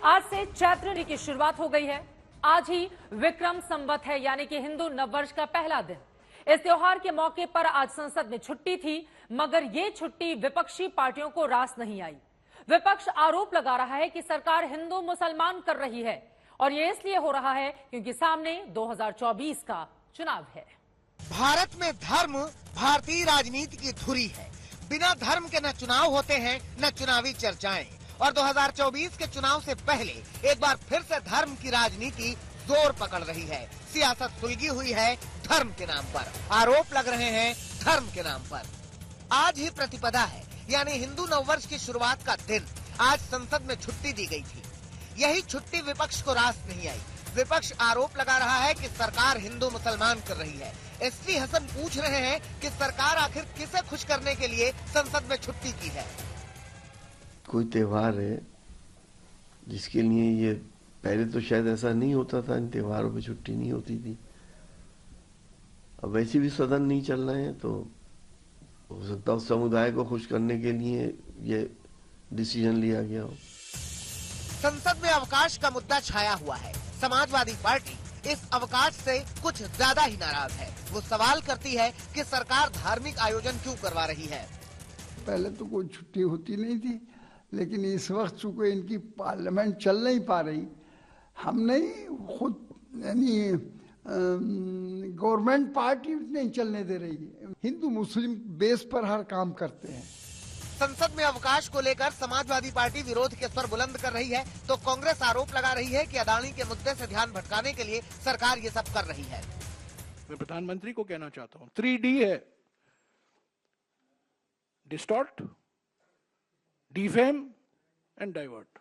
आज से चैत्र की शुरुआत हो गई है। आज ही विक्रम संवत है, यानी कि हिंदू नववर्ष का पहला दिन। इस त्योहार के मौके पर आज संसद में छुट्टी थी, मगर ये छुट्टी विपक्षी पार्टियों को रास नहीं आई। विपक्ष आरोप लगा रहा है कि सरकार हिंदू मुसलमान कर रही है, और ये इसलिए हो रहा है क्योंकि सामने 2024 का चुनाव है। भारत में धर्म भारतीय राजनीति की धुरी है। बिना धर्म के न चुनाव होते हैं, न चुनावी चर्चाएं। और 2024 के चुनाव से पहले एक बार फिर से धर्म की राजनीति जोर पकड़ रही है। सियासत सुलगी हुई है धर्म के नाम पर, आरोप लग रहे हैं धर्म के नाम पर। आज ही प्रतिपदा है, यानी हिंदू नववर्ष की शुरुआत का दिन। आज संसद में छुट्टी दी गई थी। यही छुट्टी विपक्ष को रास नहीं आई। विपक्ष आरोप लगा रहा है कि सरकार हिंदू मुसलमान कर रही है। एसटी हसन पूछ रहे हैं कि सरकार आखिर किसे खुश करने के लिए संसद में छुट्टी की है। कोई त्योहार है जिसके लिए ये पहले तो शायद ऐसा नहीं होता था, इन त्योहारों पे छुट्टी नहीं होती थी। अब वैसे भी सदन नहीं चल रहे हैं, तो हो सकता है उस समुदाय को खुश करने के लिए ये डिसीजन लिया गया हो। संसद में अवकाश का मुद्दा छाया हुआ है। समाजवादी पार्टी इस अवकाश से कुछ ज्यादा ही नाराज है। वो सवाल करती है कि सरकार धार्मिक आयोजन क्यों करवा रही है। पहले तो कोई छुट्टी होती नहीं थी, लेकिन इस वक्त चूंकि इनकी पार्लियामेंट चल नहीं पा रही, हम नहीं खुद यानी गवर्नमेंट पार्टी नहीं चलने दे रही है। हिंदू मुस्लिम बेस पर हर काम करते हैं। संसद में अवकाश को लेकर समाजवादी पार्टी विरोध के स्वर बुलंद कर रही है, तो कांग्रेस आरोप लगा रही है कि अदानी के मुद्दे से ध्यान भटकाने के लिए सरकार ये सब कर रही है। मैं प्रधानमंत्री को कहना चाहता हूँ, 3D है, डिस्टॉर्ट, डिफेम एंड डाइवर्ट।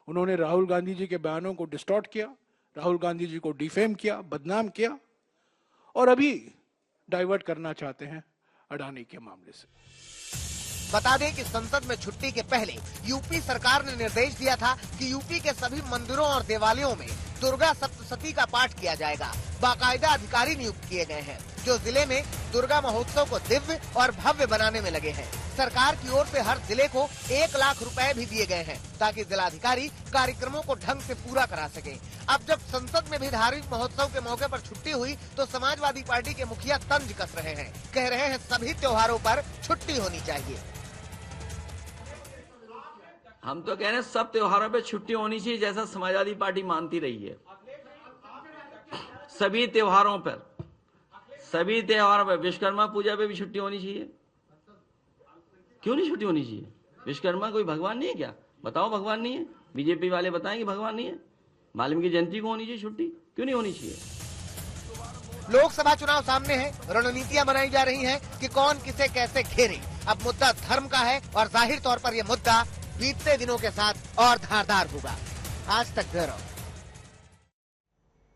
उन्होंने राहुल गांधी जी के बयानों को डिस्टॉर्ट किया, राहुल गांधी जी को डिफेम किया, बदनाम किया, और अभी डाइवर्ट करना चाहते हैं अडानी के मामले से। बता दें कि संसद में छुट्टी के पहले यूपी सरकार ने निर्देश दिया था कि यूपी के सभी मंदिरों और देवालयों में दुर्गा सप्तशती का पाठ किया जाएगा। बाकायदा अधिकारी नियुक्त किए गए हैं जो जिले में दुर्गा महोत्सव को दिव्य और भव्य बनाने में लगे हैं। सरकार की ओर से हर जिले को 1 लाख रुपए भी दिए गए हैं ताकि जिलाधिकारी कार्यक्रमों को ढंग से पूरा करा सके। अब जब संसद में भी धार्मिक महोत्सव के मौके पर छुट्टी हुई, तो समाजवादी पार्टी के मुखिया तंज कस रहे हैं। कह रहे हैं सभी त्योहारों पर छुट्टी होनी चाहिए। हम तो कह रहे हैं सब त्योहारों पे छुट्टी होनी चाहिए, जैसा समाजवादी पार्टी मानती रही है। सभी त्योहारों पर विश्वकर्मा पूजा पे भी छुट्टी होनी चाहिए। क्यों नहीं छुट्टी होनी चाहिए? विश्वकर्मा कोई भगवान नहीं है क्या? बताओ भगवान नहीं है? बीजेपी वाले बताएं कि भगवान नहीं है। वाल्मीकि जयंती को होनी चाहिए छुट्टी, क्यों नहीं होनी चाहिए? लोकसभा चुनाव सामने है, रणनीतियां बनाई जा रही हैं कि कौन किसे कैसे घेरे। अब मुद्दा धर्म का है और जाहिर तौर पर यह मुद्दा बीतते दिनों के साथ और धारदार होगा। आज तक ब्यूरो।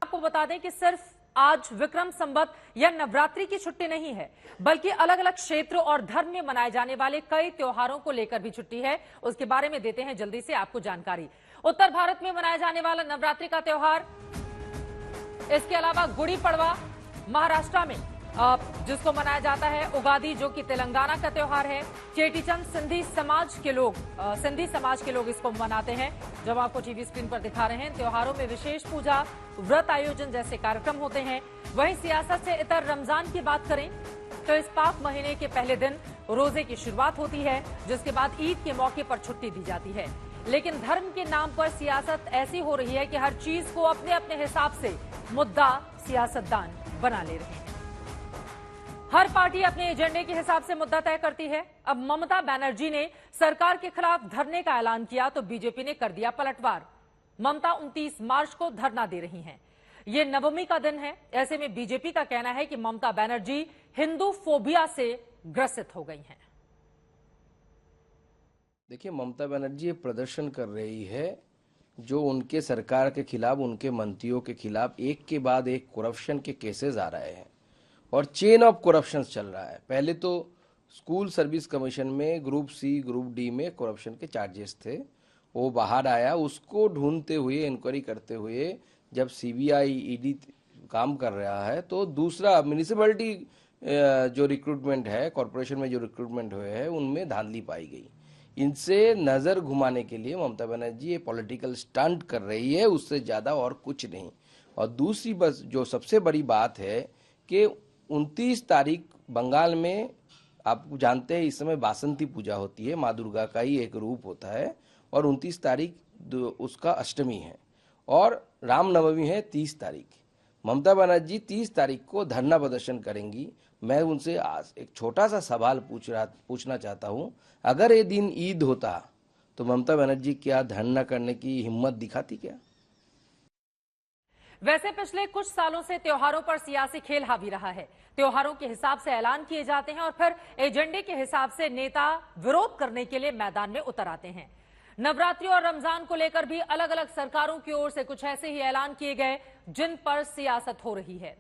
आपको बता दें कि सिर्फ आज विक्रम संवत या नवरात्रि की छुट्टी नहीं है, बल्कि अलग अलग क्षेत्र और धर्म में मनाए जाने वाले कई त्योहारों को लेकर भी छुट्टी है। उसके बारे में देते हैं जल्दी से आपको जानकारी। उत्तर भारत में मनाया जाने वाला नवरात्रि का त्योहार, इसके अलावा गुड़ी पड़वा महाराष्ट्र में जिसको मनाया जाता है, उगादी जो कि तेलंगाना का त्योहार है, चेटीचंद सिंधी समाज के लोग इसको मनाते हैं। जब आपको टीवी स्क्रीन पर दिखा रहे हैं, त्योहारों में विशेष पूजा, व्रत आयोजन जैसे कार्यक्रम होते हैं। वहीं सियासत से इतर रमजान की बात करें तो इस पाक महीने के पहले दिन रोजे की शुरुआत होती है, जिसके बाद ईद के मौके पर छुट्टी दी जाती है। लेकिन धर्म के नाम पर सियासत ऐसी हो रही है कि हर चीज को अपने अपने हिसाब से मुद्दा सियासतदान बना ले रहे हैं। हर पार्टी अपने एजेंडे के हिसाब से मुद्दा तय करती है। अब ममता बनर्जी ने सरकार के खिलाफ धरने का ऐलान किया तो बीजेपी ने कर दिया पलटवार। ममता 29 मार्च को धरना दे रही हैं। ये नवमी का दिन है। ऐसे में बीजेपी का कहना है कि ममता बनर्जी हिंदू फोबिया से ग्रसित हो गई हैं। देखिए, ममता बनर्जी ये प्रदर्शन कर रही है जो उनके सरकार के खिलाफ, उनके मंत्रियों के खिलाफ एक के बाद एक करप्शन के केसेस आ रहे हैं और चेन ऑफ करप्शन चल रहा है। पहले तो स्कूल सर्विस कमीशन में ग्रुप सी, ग्रुप डी में करप्शन के चार्जेस थे, वो बाहर आया। उसको ढूंढते हुए, इंक्वायरी करते हुए जब सीबीआई, ईडी काम कर रहा है, तो दूसरा म्यूनिसिपैलिटी जो रिक्रूटमेंट है, कॉरपोरेशन में जो रिक्रूटमेंट हुए हैं, उनमें धांधली पाई गई। इनसे नजर घुमाने के लिए ममता बनर्जी ये पॉलिटिकल स्टंट कर रही है, उससे ज्यादा और कुछ नहीं। और दूसरी बस जो सबसे बड़ी बात है कि 29 तारीख बंगाल में आप जानते हैं इस समय बासंती पूजा होती है, माँ दुर्गा का ही एक रूप होता है, और 29 तारीख उसका अष्टमी है और रामनवमी है 30 तारीख। ममता बनर्जी 30 तारीख को धरना प्रदर्शन करेंगी। मैं उनसे आज एक छोटा सा सवाल पूछना चाहता हूं, अगर ये दिन ईद होता तो ममता बनर्जी क्या धरना करने की हिम्मत दिखाती क्या? वैसे पिछले कुछ सालों से त्योहारों पर सियासी खेल हावी रहा है। त्योहारों के हिसाब से ऐलान किए जाते हैं और फिर एजेंडे के हिसाब से नेता विरोध करने के लिए मैदान में उतर आते हैं। नवरात्रि और रमजान को लेकर भी अलग अलग सरकारों की ओर से कुछ ऐसे ही ऐलान किए गए जिन पर सियासत हो रही है।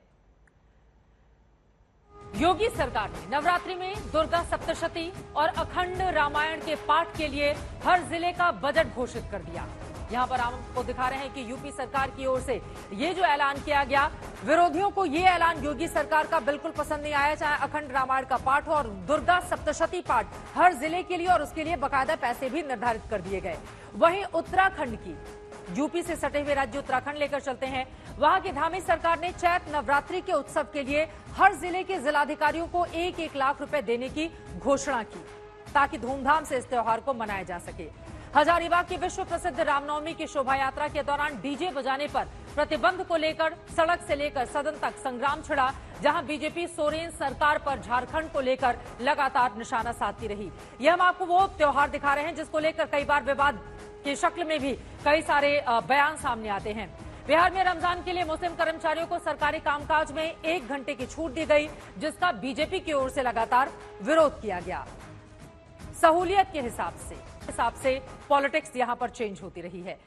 योगी सरकार ने नवरात्रि में दुर्गा सप्तशती और अखंड रामायण के पाठ के लिए हर जिले का बजट घोषित कर दिया। यहां पर आपको दिखा रहे हैं कि यूपी सरकार की ओर से ये जो ऐलान किया गया, विरोधियों को ये ऐलान योगी सरकार का बिल्कुल पसंद नहीं आया। चाहे अखंड रामायण का पाठ हो और दुर्गा सप्तशती पाठ हर जिले के लिए, और उसके लिए बाकायदा पैसे भी निर्धारित कर दिए गए। वहीं उत्तराखंड की, यूपी से सटे हुए राज्य उत्तराखंड लेकर चलते हैं, वहां की धामी सरकार ने चैत्र नवरात्रि के उत्सव के लिए हर जिले के जिलाधिकारियों को 1-1 लाख रुपए देने की घोषणा की ताकि धूमधाम से इस त्योहार को मनाया जा सके। हजारीबाग की विश्व प्रसिद्ध रामनवमी की शोभा यात्रा के दौरान डीजे बजाने पर प्रतिबंध को लेकर सड़क से लेकर सदन तक संग्राम छिड़ा, जहां बीजेपी सोरेन सरकार पर झारखंड को लेकर लगातार निशाना साधती रही। यह हम आपको वो त्योहार दिखा रहे हैं जिसको लेकर कई बार विवाद की शक्ल में भी कई सारे बयान सामने आते हैं। बिहार में रमजान के लिए मुस्लिम कर्मचारियों को सरकारी कामकाज में 1 घंटे की छूट दी गई, जिसका बीजेपी की ओर से लगातार विरोध किया गया। सहूलियत के हिसाब से पॉलिटिक्स यहां पर चेंज होती रही है।